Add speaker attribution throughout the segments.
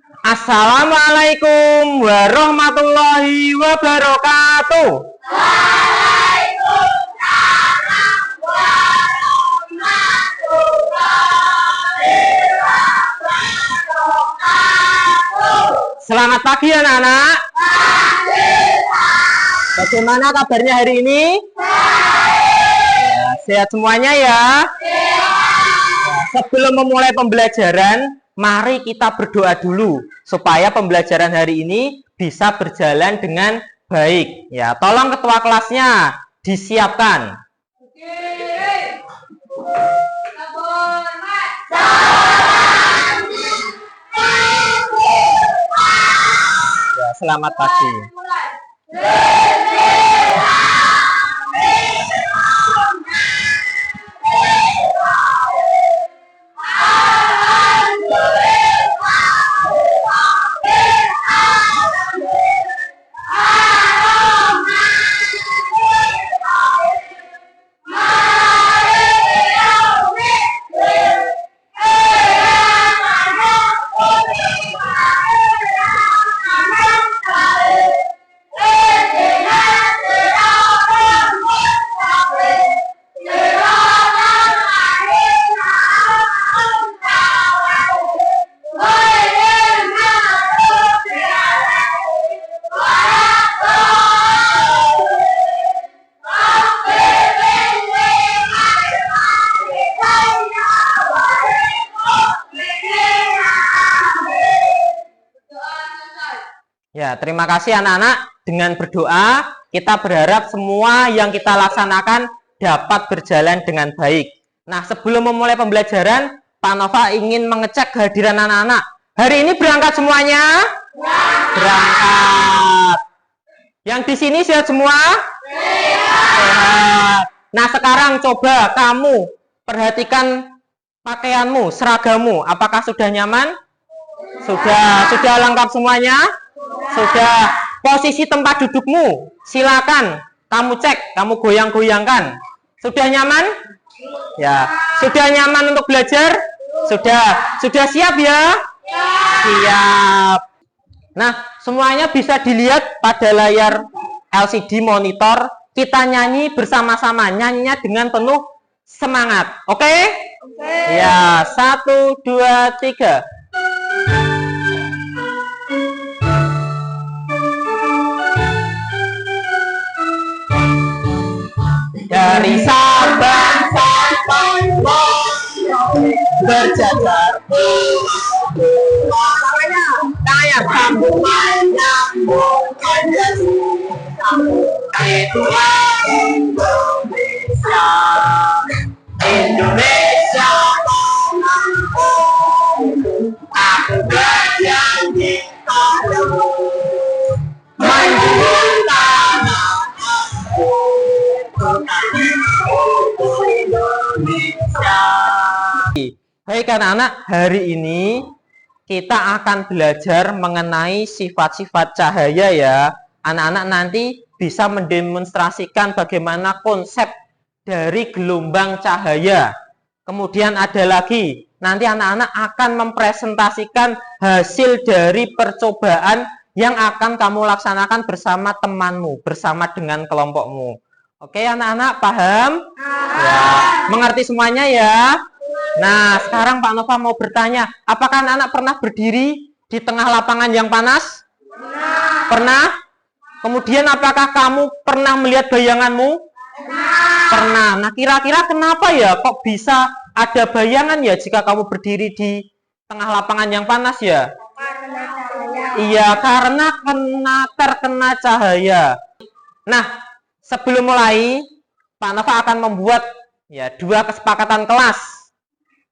Speaker 1: Assalamualaikum warahmatullahi wabarakatuh.
Speaker 2: Waalaikumsalam warahmatullahi wabarakatuh.
Speaker 1: Selamat pagi anak-anak. Bagaimana kabarnya hari ini? Ya, sehat semuanya ya? Sebelum memulai pembelajaran, mari kita berdoa dulu supaya pembelajaran hari ini bisa berjalan dengan baik. Ya, tolong ketua kelasnya disiapkan. Ya, selamat pagi. Ya, terima kasih anak-anak. Dengan berdoa, kita berharap semua yang kita laksanakan dapat berjalan dengan baik. Nah, sebelum memulai pembelajaran, Pak Nova ingin mengecek kehadiran anak-anak. Hari ini berangkat semuanya? Berangkat. Yang di sini sehat semua? Sehat. Nah, sekarang coba kamu perhatikan pakaianmu, seragammu. Apakah sudah nyaman? Sudah lengkap semuanya? Sudah. Posisi tempat dudukmu, silakan kamu cek, kamu goyang-goyangkan. Sudah nyaman? Ya. Sudah nyaman untuk belajar? Sudah siap ya? Siap. Nah, semuanya bisa dilihat pada layar LCD monitor. Kita nyanyi bersama-sama, nyanyinya dengan penuh semangat. Oke? Ya, 1, 2, 3. Dari Sabang sampai Merauke berjajar kayak sambungan nyambungkan itulah Indonesia. Indonesia aku bernyanyi padamu menjunjung tanah Indonesia. Baik anak-anak, hari ini kita akan belajar mengenai sifat-sifat cahaya ya. Anak-anak nanti bisa mendemonstrasikan bagaimana konsep dari gelombang cahaya. Kemudian ada lagi, nanti anak-anak akan mempresentasikan hasil dari percobaan yang akan kamu laksanakan bersama temanmu, bersama dengan kelompokmu. Oke anak-anak, paham? Ya, mengerti semuanya ya? Nah, sekarang Pak Nova mau bertanya, apakah anak-anak pernah berdiri di tengah lapangan yang panas? Pernah? Kemudian apakah kamu pernah melihat bayanganmu? Pernah. Nah, kira-kira kenapa ya kok bisa ada bayangan ya jika kamu berdiri di tengah lapangan yang panas ya? Iya, karena terkena cahaya. Nah, sebelum mulai, Pak Nova akan membuat ya 2 kesepakatan kelas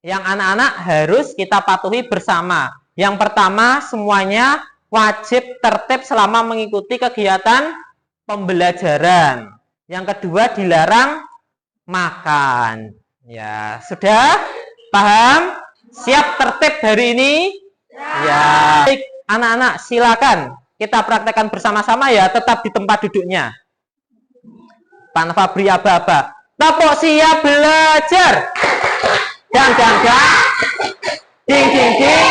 Speaker 1: yang anak-anak harus kita patuhi bersama. Yang pertama, semuanya wajib tertib selama mengikuti kegiatan pembelajaran. Yang kedua, dilarang makan. Ya, sudah paham? Siap tertib hari ini? Ya. Baik, anak-anak silakan kita praktekkan bersama-sama ya, tetap di tempat duduknya. Pak Nova beri aba-aba. Tepuk siap belajar. Dang dang dang. Ding ding ding.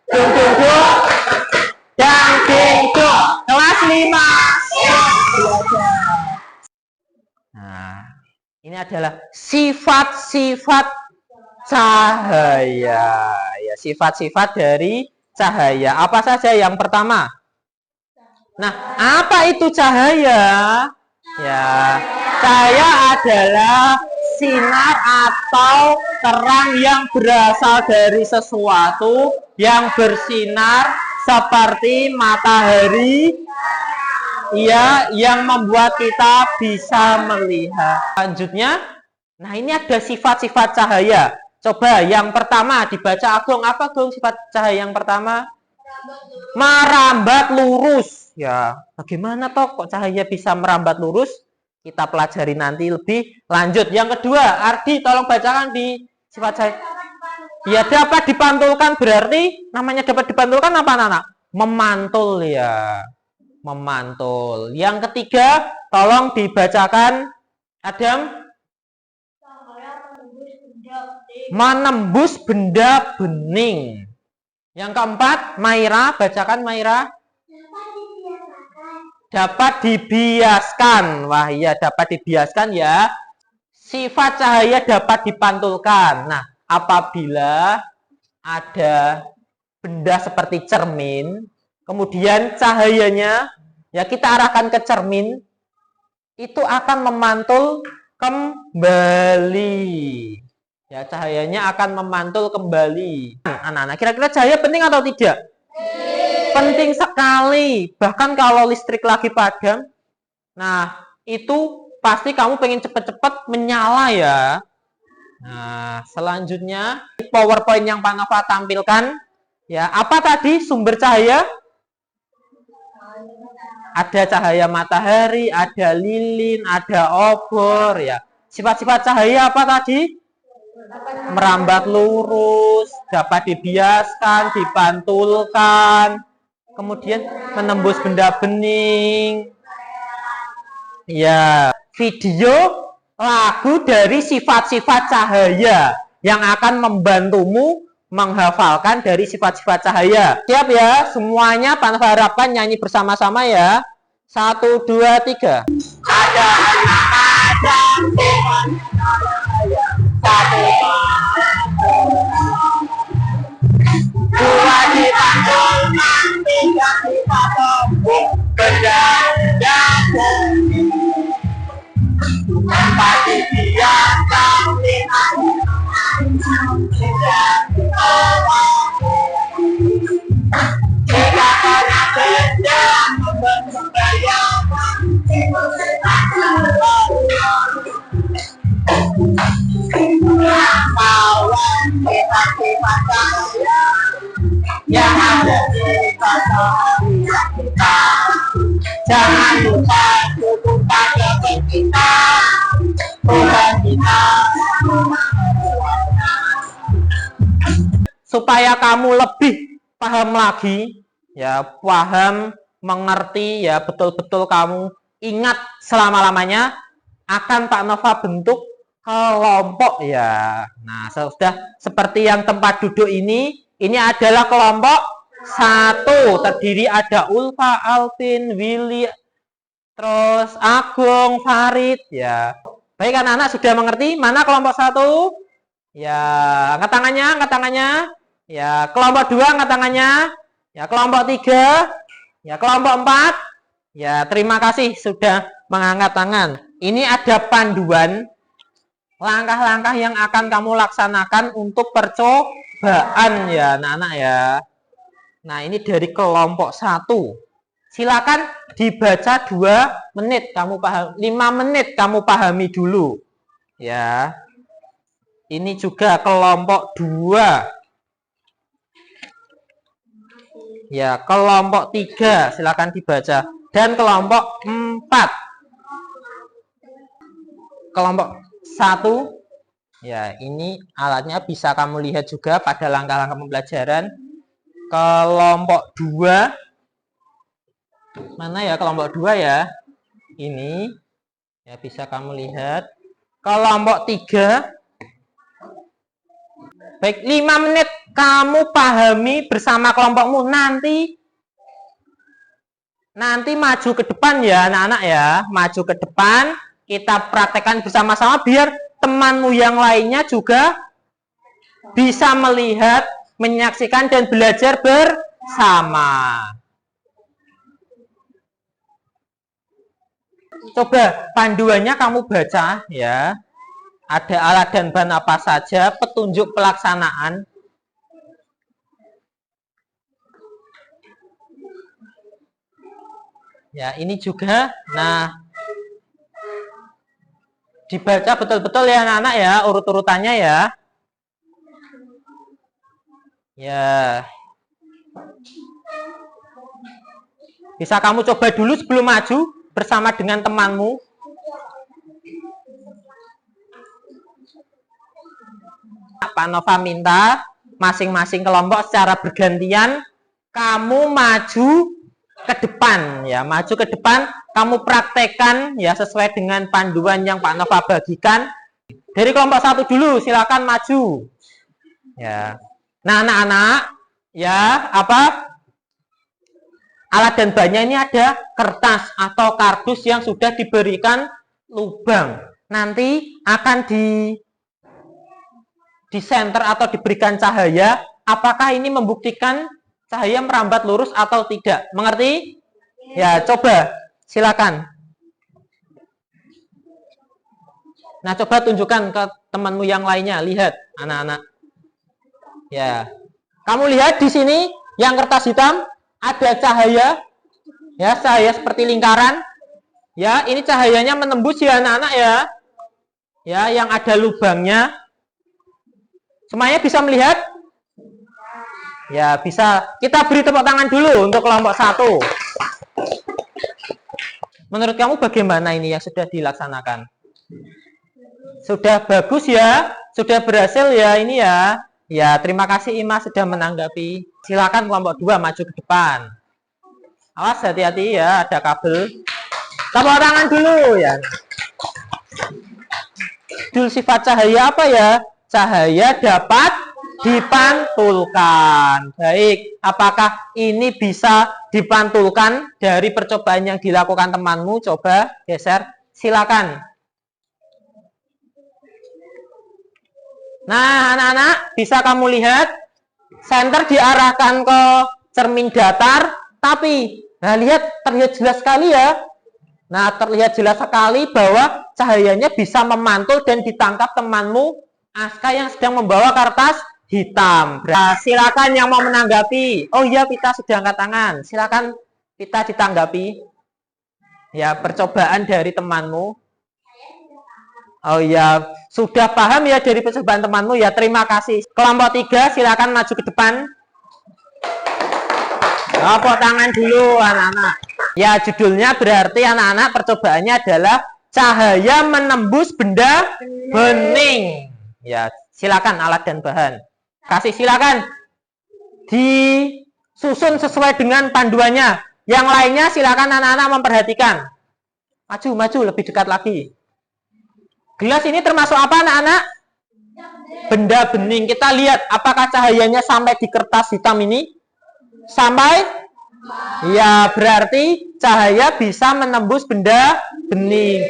Speaker 1: Dung dung dung. adalah sifat-sifat cahaya. Ya, sifat-sifat dari cahaya. Apa saja yang pertama? Nah, apa itu cahaya? Ya, cahaya adalah sinar atau terang yang berasal dari sesuatu yang bersinar seperti matahari, ya, yang membuat kita bisa melihat. Selanjutnya, nah ini ada sifat-sifat cahaya. Coba yang pertama dibaca Agung. Apa Agung sifat cahaya yang pertama? Merambat lurus. Ya, bagaimana toh kok cahaya bisa merambat lurus? Kita pelajari nanti lebih lanjut. Yang kedua, Ardi tolong bacakan di sifat cahaya. Ya, dapat dipantulkan, berarti namanya dapat dipantulkan apa anak-anak? Memantul ya. Memantul. Yang ketiga, tolong dibacakan Adam. Menembus benda bening. Yang keempat, Maira, bacakan Maira. Dapat dibiaskan. Wah iya, dapat dibiaskan ya. Sifat cahaya dapat dipantulkan. Nah, apabila ada benda seperti cermin, kemudian cahayanya ya kita arahkan ke cermin, itu akan memantul kembali. Ya, cahayanya akan memantul kembali. Anak-anak, kira-kira cahaya penting atau tidak? Penting sekali. Bahkan kalau listrik lagi padam, nah itu pasti kamu pengen cepet-cepet menyala ya. Nah, selanjutnya PowerPoint yang Pak Nova tampilkan. Ya, apa tadi sumber cahaya? Ada cahaya matahari, ada lilin, ada obor ya. Sifat-sifat cahaya apa tadi? Merambat lurus, dapat dibiaskan, dipantulkan, kemudian menembus benda bening. Ya, video lagu dari sifat-sifat cahaya yang akan membantumu menghafalkan dari sifat-sifat cahaya. Siap ya? Semuanya Pak Nova harapkan nyanyi bersama-sama ya. 1, 2, 3. Ada satu, dua dipanggul, tiga dipanggul, benda empat dibiarkan, lima jika karena benda membentuk bayangan, kawan sifat-sifat cahaya yang ada di cahaya kita. Jangan lupa dukung pada kita, Tuhan kita. Supaya kamu lebih paham lagi, ya paham, mengerti, ya betul-betul kamu ingat selama-lamanya, akan Pak Nova bentuk kelompok ya. Nah, sudah seperti yang tempat duduk ini adalah kelompok 1. Terdiri ada Ulfa, Alvin, Willy, terus Agung, Farid ya. Baik anak-anak sudah mengerti mana kelompok 1? Ya, angkat tangannya, angkat tangannya. Ya, kelompok 2 angkat tangannya. Ya, kelompok 3. Ya, kelompok 4. Ya, terima kasih sudah mengangkat tangan. Ini ada panduan langkah-langkah yang akan kamu laksanakan untuk percobaan ya anak-anak ya. Nah, ini dari kelompok 1. Silakan dibaca 2 menit kamu paham, 5 menit kamu pahami dulu. Ya. Ini juga kelompok 2. Ya, kelompok 3 silakan dibaca dan kelompok 4. Kelompok 1 ya, ini alatnya bisa kamu lihat juga pada langkah-langkah pembelajaran. Kelompok 2 mana ya, kelompok 2 ya, ini ya bisa kamu lihat. Kelompok 3 baik, 5 menit kamu pahami bersama kelompokmu, nanti maju ke depan ya anak-anak ya, maju ke depan kita praktekkan bersama-sama biar temanmu yang lainnya juga bisa melihat, menyaksikan, dan belajar bersama. Coba panduannya kamu baca ya. Ada alat dan bahan apa saja, petunjuk pelaksanaan. Ya, ini juga. Nah, dibaca betul-betul ya anak-anak ya, urut-urutannya ya. Ya. Bisa kamu coba dulu sebelum maju bersama dengan temanmu. Pak Nova minta masing-masing kelompok secara bergantian kamu maju ke depan ya, maju ke depan, kamu praktekkan ya sesuai dengan panduan yang Pak Nova bagikan. Dari kelompok 1 dulu, silakan maju. Ya. Nah, anak-anak, ya, alat dan bahannya ini ada kertas atau kardus yang sudah diberikan lubang. Nanti akan di senter atau diberikan cahaya, apakah ini membuktikan cahaya merambat lurus atau tidak? Mengerti? Ya, coba. Silakan. Nah, coba tunjukkan ke temanmu yang lainnya. Lihat, anak-anak. Ya. Kamu lihat di sini, yang kertas hitam, ada cahaya. Ya, cahaya seperti lingkaran. Ya, ini cahayanya menembus ya, anak-anak ya. Ya, yang ada lubangnya. Semuanya bisa melihat? Ya, bisa. Kita beri tepuk tangan dulu untuk kelompok 1. Menurut kamu bagaimana ini yang sudah dilaksanakan? Sudah bagus ya? Sudah berhasil ya ini ya? Ya, terima kasih Ima sudah menanggapi. Silakan kelompok 2 maju ke depan. Awas, hati-hati ya, ada kabel. Tepuk tangan dulu ya. Judul sifat cahaya apa ya? Cahaya dapat dipantulkan. Baik, apakah ini bisa dipantulkan dari percobaan yang dilakukan temanmu? Coba geser, silakan. Nah, anak-anak, bisa kamu lihat senter diarahkan ke cermin datar, tapi nah lihat, terlihat jelas sekali ya. Nah, terlihat jelas sekali bahwa cahayanya bisa memantul dan ditangkap temanmu Aska yang sedang membawa kertas hitam. Nah, silakan yang mau menanggapi. Oh iya, Pita sudah angkat tangan. Silakan Pita ditanggapi. Ya, percobaan dari temanmu. Oh iya, sudah paham ya dari percobaan temanmu ya. Terima kasih. Kelompok 3 silakan maju ke depan. Tepuk tangan dulu anak-anak. Ya, judulnya berarti anak-anak percobaannya adalah cahaya menembus benda bening. Ya, silakan alat dan bahan. Kasih silakan. Disusun sesuai dengan panduannya. Yang lainnya silakan anak-anak memperhatikan. Maju lebih dekat lagi. Gelas ini termasuk apa anak-anak? Benda bening. Kita lihat apakah cahayanya sampai di kertas hitam ini? Sampai? Ya, berarti cahaya bisa menembus benda bening.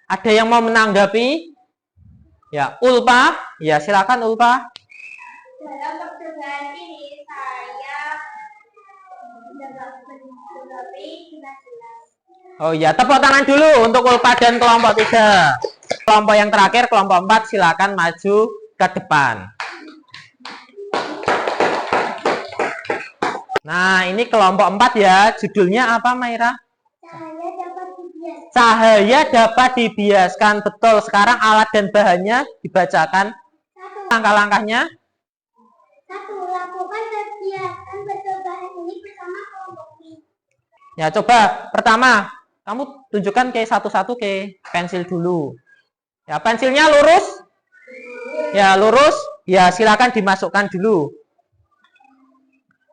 Speaker 1: Ada yang mau menanggapi? Ya, Ulpa. Ya, silakan Ulpa.
Speaker 2: Dalam percobaan ini saya menanggapi jelas-jelas.
Speaker 1: Oh ya, tepuk tangan dulu untuk Ulpa dan kelompok 3. Kelompok yang terakhir, kelompok 4, silakan maju ke depan. Nah, ini kelompok 4 ya. Judulnya apa, Maira? Cahaya dapat dibiaskan. Betul. Sekarang alat dan bahannya dibacakan. Langkah-langkahnya.
Speaker 2: 1. Lakukan kegiatan percobaan ini bersama kelompok ini.
Speaker 1: Ya, coba. Pertama, kamu tunjukkan ke satu-satu ke pensil dulu. Ya, pensilnya lurus. Ya, lurus. Ya, silakan dimasukkan dulu.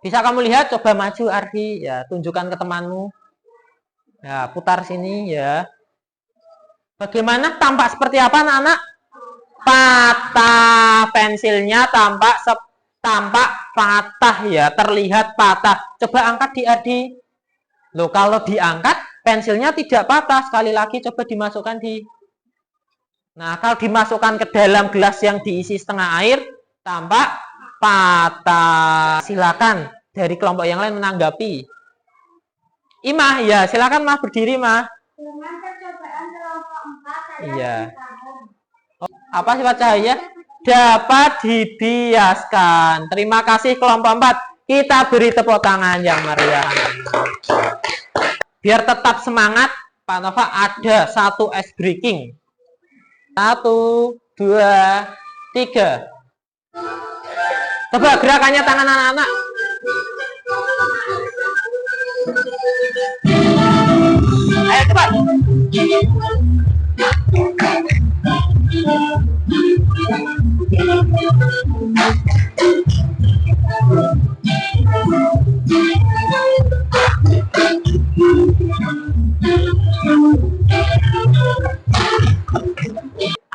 Speaker 1: Bisa kamu lihat, coba maju Ardi. Ya, tunjukkan ke temanmu. Ya, putar sini ya. Bagaimana? Tampak seperti apa anak-anak? Patah. Pensilnya tampak patah ya, terlihat patah. Coba angkat di Ardi. Loh, kalau diangkat pensilnya tidak patah. Sekali lagi coba dimasukkan di Nah, kalau dimasukkan ke dalam gelas yang diisi setengah air, tampak patah. Silakan dari kelompok yang lain menanggapi. Imah, ya silakan Mah berdiri Mah.
Speaker 2: Dengan percobaan kelompok 4, saya
Speaker 1: Iya.
Speaker 2: paham.
Speaker 1: Apa sifat cahaya? Dapat dibiaskan. Terima kasih kelompok 4. Kita beri tepuk tangan yang meriah. Biar tetap semangat, Pak Nova ada satu ice breaking. 1, 2, 3. Coba gerakannya tangan anak-anak. Ayo cepat.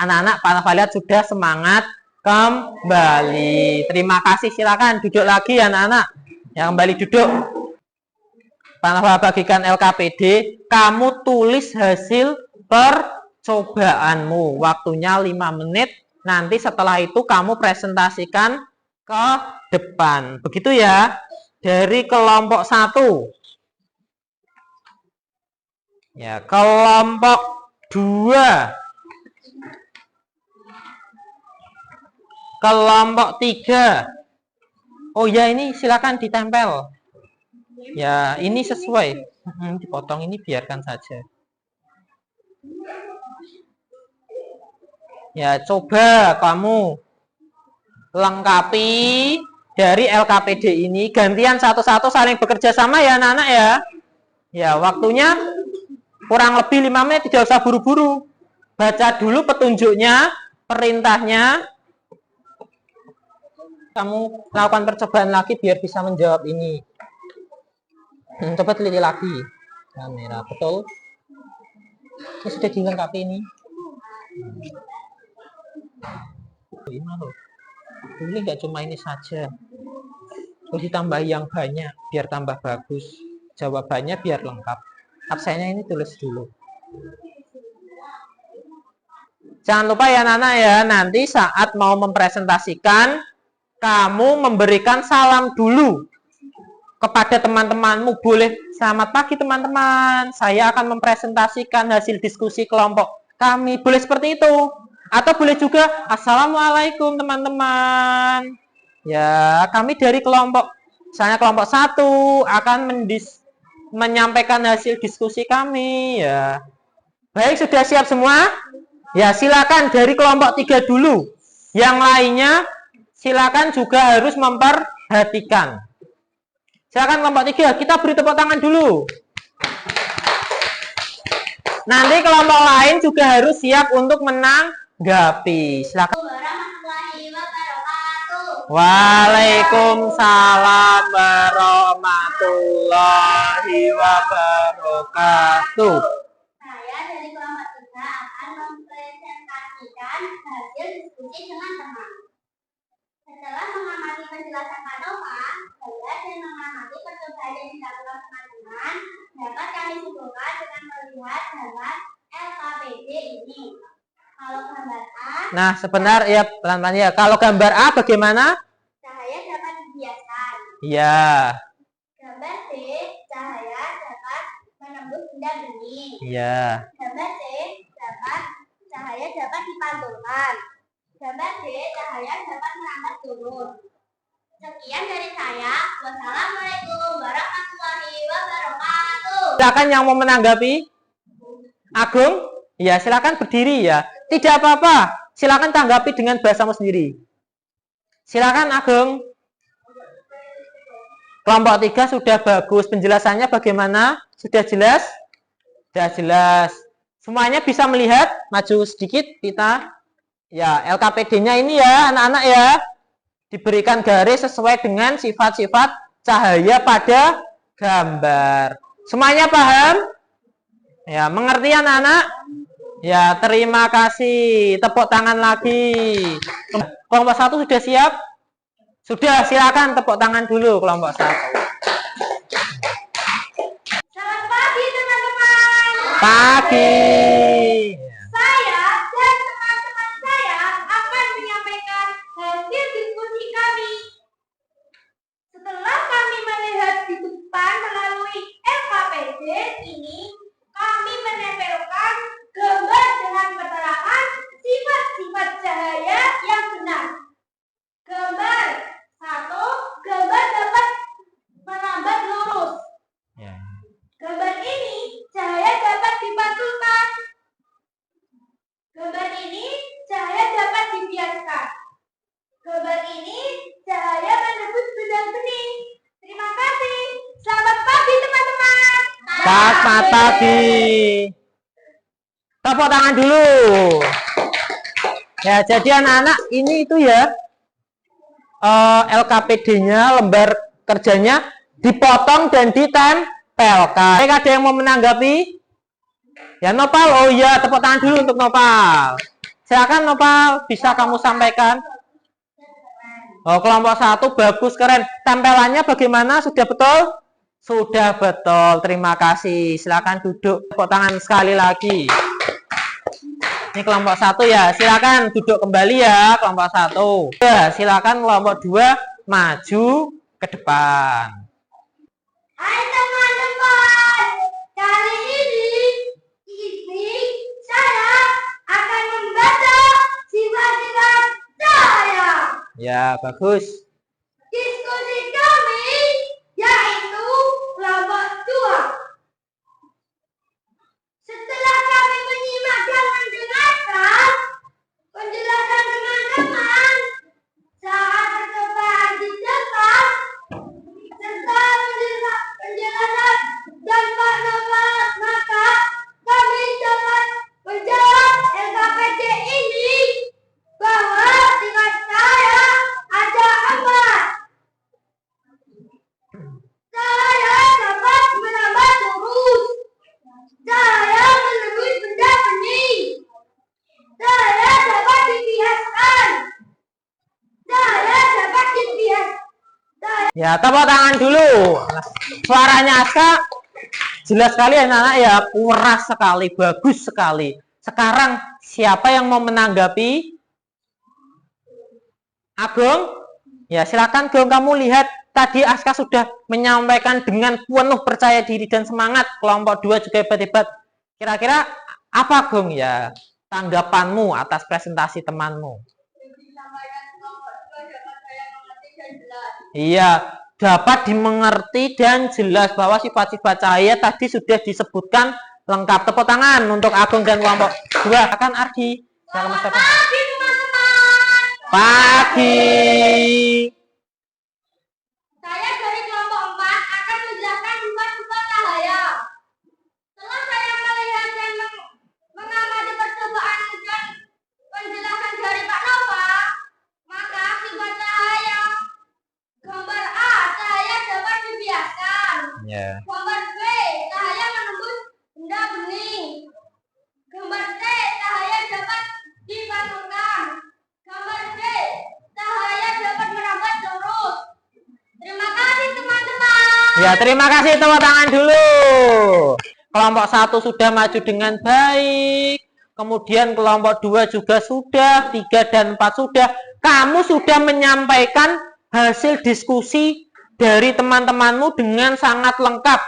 Speaker 1: Anak-anak, Pak Nova lihat sudah semangat kembali. Terima kasih, silakan duduk lagi anak-anak. Yang kembali duduk. Pak Nova bagikan LKPD, kamu tulis hasil percobaanmu. Waktunya 5 menit. Nanti setelah itu kamu presentasikan ke depan. Begitu ya. Dari kelompok 1. Ya, kelompok 2. Kelompok 3. Oh ya, ini silakan ditempel. Ya, ini sesuai. Dipotong ini biarkan saja. Ya, coba kamu lengkapi dari LKPD ini. Gantian satu-satu saling bekerja sama ya anak-anak ya. Ya, waktunya kurang lebih 5 menit, tidak usah buru-buru. Baca dulu petunjuknya, perintahnya. Kamu lakukan percobaan lagi biar bisa menjawab ini. Coba teliti lagi. Kamera, betul. Ini sudah dilengkapi ini. Ini loh. Ini nggak cuma ini saja. Terus ditambah yang banyak biar tambah bagus. Jawabannya biar lengkap. Absennya ini tulis dulu. Jangan lupa ya anak-anak ya, nanti saat mau mempresentasikan, kamu memberikan salam dulu kepada teman-temanmu. Boleh, selamat pagi teman-teman, saya akan mempresentasikan hasil diskusi kelompok kami. Boleh seperti itu. Atau boleh juga, assalamualaikum teman-teman. Ya, kami dari kelompok, misalnya kelompok 1 akan menyampaikan hasil diskusi kami. Ya, baik, sudah siap semua? Ya, silakan dari kelompok 3 dulu. Yang lainnya silakan juga harus memperhatikan. Silakan kelompok 3, kita beri tepuk tangan dulu. Nanti kelompok lain juga harus siap untuk menanggapi. Silakan.
Speaker 2: Warahmatullahi wabarakatuh.
Speaker 1: Waalaikumsalam warahmatullahi wabarakatuh.
Speaker 2: Saya dari kelompok 3 akan mempresentasikan hasil diskusi dengan teman. Setelah mengamati penjelasan Pak Nova, saya dan mengamati percobaan yang dilakukan teman-teman, dapat kami simpulkan dengan melihat gambar LKPD ini. Kalau gambar A,
Speaker 1: Nah, sebentar ya, pelan-pelan ya. Kalau gambar A bagaimana?
Speaker 2: cahaya dapat dibiaskan.
Speaker 1: Ya.
Speaker 2: Gambar B, cahaya dapat menembus benda bening.
Speaker 1: Ya.
Speaker 2: Gambar C, cahaya dapat dipantulkan. Gambar D, cahaya dapat merambat turun. Sekian dari saya. Wassalamualaikum warahmatullahi wabarakatuh.
Speaker 1: Silakan yang mau menanggapi. Agung? Ya, silakan berdiri ya. Tidak apa-apa. Silakan tanggapi dengan bahasamu sendiri. Silakan Agung. Kelompok 3 sudah bagus. Penjelasannya bagaimana? Sudah jelas? Sudah jelas. Semuanya bisa melihat? Maju sedikit kita. Ya, LKPD-nya ini ya, anak-anak ya. Diberikan garis sesuai dengan sifat-sifat cahaya pada gambar. Semuanya paham? Ya, mengerti anak-anak? Ya, terima kasih. Tepuk tangan lagi. Kelompok 1 sudah siap? Sudah, silakan tepuk tangan dulu kelompok 1.
Speaker 2: Selamat pagi teman-teman.
Speaker 1: Pagi.
Speaker 2: Saya dan teman
Speaker 1: Selamat pagi. Tepuk tangan dulu. Ya, jadi anak-anak ini itu ya LKPD-nya, lembar kerjanya dipotong dan ditempelkan. Ada yang mau menanggapi? Ya, Nopal. Oh iya, tepuk tangan dulu untuk Nopal. Silakan Nopal, bisa kamu sampaikan. Oh, kelompok 1 bagus, keren. Tempelannya bagaimana? Sudah betul? Sudah betul. Terima kasih. Silakan duduk. Tepuk tangan sekali lagi. Ini kelompok 1 ya. Silakan duduk kembali ya, kelompok 1. Ya, silakan kelompok 2 maju ke depan.
Speaker 2: Hai teman-teman, kali ini saya akan membaca sifat-sifat cahaya.
Speaker 1: Ya, bagus.
Speaker 2: Diskusi kami yaitu kelompok 2. Setelah kami menyimak dan mendengarkan penjelasan teman-teman saat percobaan di depan serta penjelasan dan Pak Nova, maka kami dapat menjawab LKPD ini bahwa sifat saya ada 4. Saya dapat merambat lurus. Saya menembus benda bening. Saya dapat dibiaskan. Saya dapat dibiaskan.
Speaker 1: Ya, tepuk tangan dulu. Suaranya Aska jelas sekali anak-anak ya, keras sekali, bagus sekali. Sekarang siapa yang mau menanggapi? Agung? Ya, silakan Gong, kamu lihat tadi Aska sudah menyampaikan dengan penuh percaya diri dan semangat. Kelompok 2 juga hebat-hebat. Kira-kira apa Gong ya tanggapanmu atas presentasi temanmu? Iya, dapat dimengerti dan jelas bahwa sifat-sifat cahaya tadi sudah disebutkan lengkap. Tepuk tangan untuk Agung dan kelompok 2. Akan Ardi.
Speaker 2: Selamat pagi teman-teman.
Speaker 1: Pagi.
Speaker 2: Saya dari kelompok 4 akan menjelaskan sifat-sifat cahaya. Setelah saya melihat dan mengamati percobaan dan penjelasan dari Pak Nova, maka sifat cahaya gambar A, cahaya dapat dibiaskan.
Speaker 1: Ya.
Speaker 2: Gambar B, cahaya menembus benda bening. Gambar C, cahaya dapat dipantulkan. Gambar D, cahaya dapat merambat lurus. Terima kasih teman-teman.
Speaker 1: Ya, terima kasih, tepuk tangan dulu. Kelompok 1 sudah maju dengan baik. Kemudian kelompok 2 juga sudah, 3 dan 4 sudah. Kamu sudah menyampaikan hasil diskusi dari teman-temanmu dengan sangat lengkap.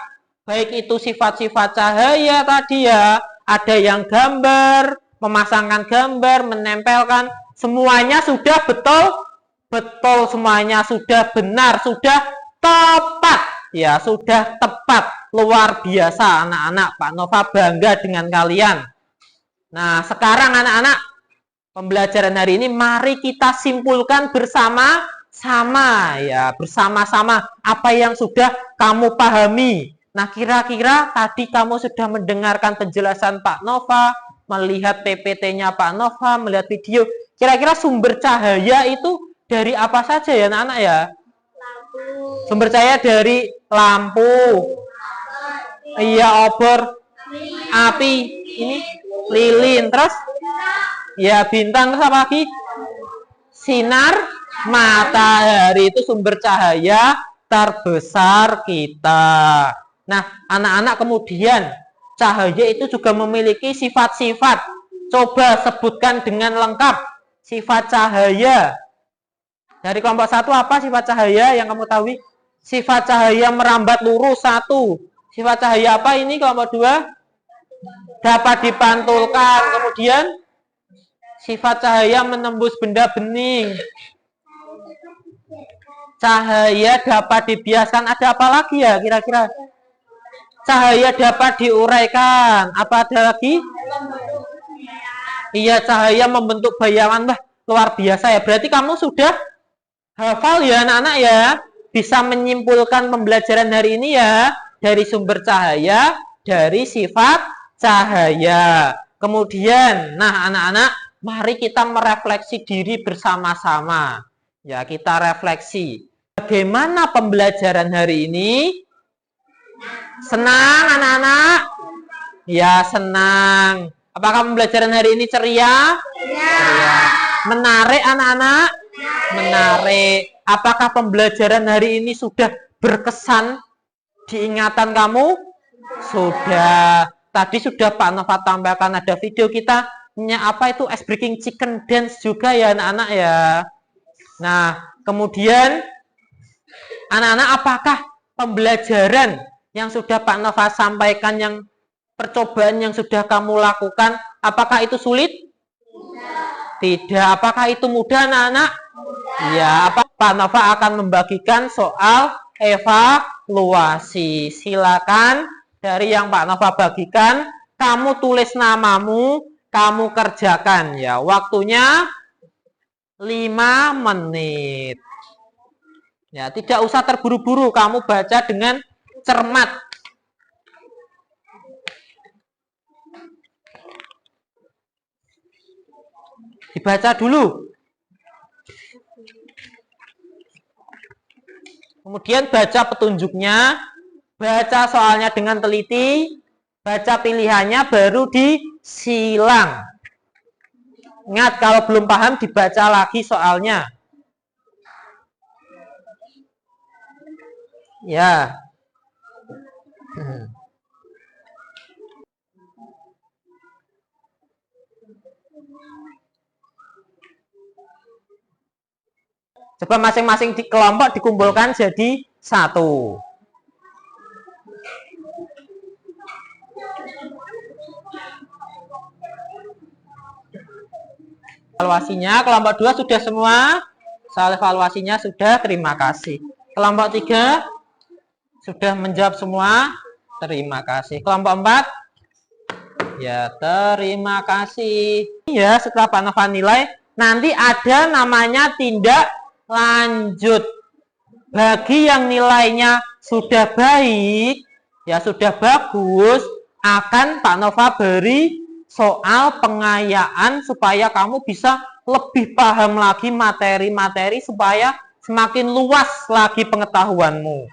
Speaker 1: Baik itu sifat-sifat cahaya tadi ya, ada yang gambar, memasangkan gambar, menempelkan, semuanya sudah betul, semuanya sudah benar, sudah tepat. Ya, sudah tepat. Luar biasa anak-anak. Pak Nova bangga dengan kalian. Nah, sekarang anak-anak, pembelajaran hari ini mari kita simpulkan bersama-sama ya, bersama-sama apa yang sudah kamu pahami. Nah, kira-kira tadi kamu sudah mendengarkan penjelasan Pak Nova, melihat PPT-nya Pak Nova, melihat video. Kira-kira sumber cahaya itu dari apa saja ya anak-anak ya?
Speaker 2: Lampu.
Speaker 1: Sumber cahaya dari lampu. Iya, obor, api, ini lilin, terus ya bintang, terus apa lagi? Sinar matahari itu sumber cahaya terbesar kita. Nah, anak-anak kemudian cahaya itu juga memiliki sifat-sifat. Coba sebutkan dengan lengkap sifat cahaya. Dari kelompok 1 apa sifat cahaya yang kamu tahu? Sifat cahaya merambat lurus 1. Sifat cahaya apa ini kelompok 2? Dapat dipantulkan. Kemudian sifat cahaya menembus benda bening. Cahaya dapat dibiaskan. Ada apa lagi ya kira-kira? Cahaya dapat diuraikan. Apa ada lagi? Iya, cahaya membentuk bayangan. Wah, luar biasa ya. Berarti kamu sudah hafal ya anak-anak ya. Bisa menyimpulkan pembelajaran hari ini ya. dari sumber cahaya, dari sifat cahaya. Kemudian, nah anak-anak, mari kita merefleksi diri bersama-sama. Ya, kita refleksi. Bagaimana pembelajaran hari ini? Senang anak-anak? Ya, senang. Apakah pembelajaran hari ini ceria? Ceria. Menarik anak-anak? Menarik. Apakah pembelajaran hari ini sudah berkesan di ingatan kamu? Sudah. Tadi sudah Pak Nova tambahkan ada video kita apa itu ice breaking chicken dance juga ya anak-anak ya. Nah, kemudian anak-anak, apakah pembelajaran yang sudah Pak Nova sampaikan, yang percobaan yang sudah kamu lakukan, apakah itu sulit? Tidak. Apakah itu mudah anak-anak? Ya, Pak Nova akan membagikan soal evaluasi. Silakan dari yang Pak Nova bagikan, kamu tulis namamu, kamu kerjakan ya. Waktunya 5 menit. Ya, tidak usah terburu-buru, kamu baca dengan cermat. Dibaca dulu. Kemudian baca petunjuknya, baca soalnya dengan teliti, baca pilihannya, baru disilang. Ingat, kalau belum paham dibaca lagi soalnya. Ya. Coba masing-masing di kelompok dikumpulkan jadi satu. Evaluasinya, kelompok 2 sudah semua. Soal evaluasinya sudah, terima kasih. Kelompok 3 sudah menjawab semua, terima kasih. Kelompok 4, ya terima kasih. Ya, setelah Pak Nova nilai, nanti ada namanya tindak lanjut. Bagi yang nilainya sudah baik, ya sudah bagus, akan Pak Nova beri soal pengayaan supaya kamu bisa lebih paham lagi materi-materi, supaya semakin luas lagi pengetahuanmu.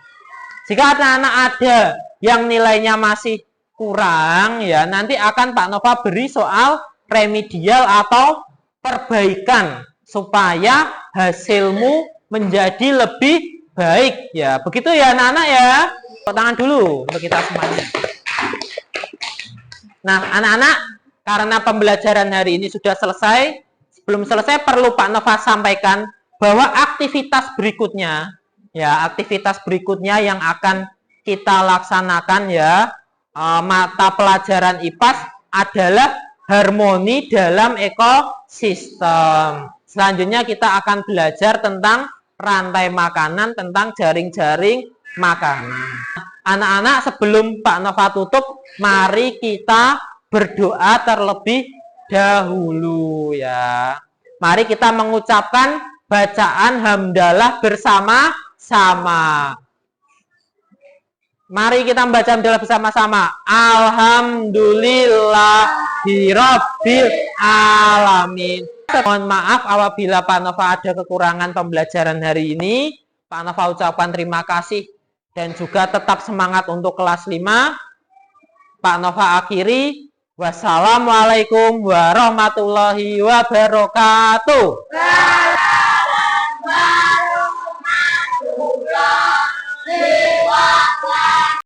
Speaker 1: Jika anak-anak ada yang nilainya masih kurang, ya nanti akan Pak Nova beri soal remedial atau perbaikan supaya hasilmu menjadi lebih baik. Ya, begitu ya anak-anak ya. Tepuk tangan dulu untuk kita semuanya. Nah, anak-anak, karena pembelajaran hari ini sudah selesai, sebelum selesai perlu Pak Nova sampaikan bahwa aktivitas berikutnya, ya aktivitas berikutnya yang akan kita laksanakan ya, mata pelajaran IPAS adalah harmoni dalam ekosistem. Selanjutnya kita akan belajar tentang rantai makanan, tentang jaring-jaring makanan. Anak-anak, sebelum Pak Nova tutup, mari kita berdoa terlebih dahulu ya. Mari kita mengucapkan bacaan hamdalah bersama-sama. Mari kita membaca hamdalah bersama-sama. Alhamdulillahirabbil alamin. Mohon maaf apabila Pak Nova ada kekurangan pembelajaran hari ini. Pak Nova ucapkan terima kasih dan juga tetap semangat untuk kelas 5. Pak Nova akhiri. Wassalamualaikum warahmatullahi wabarakatuh.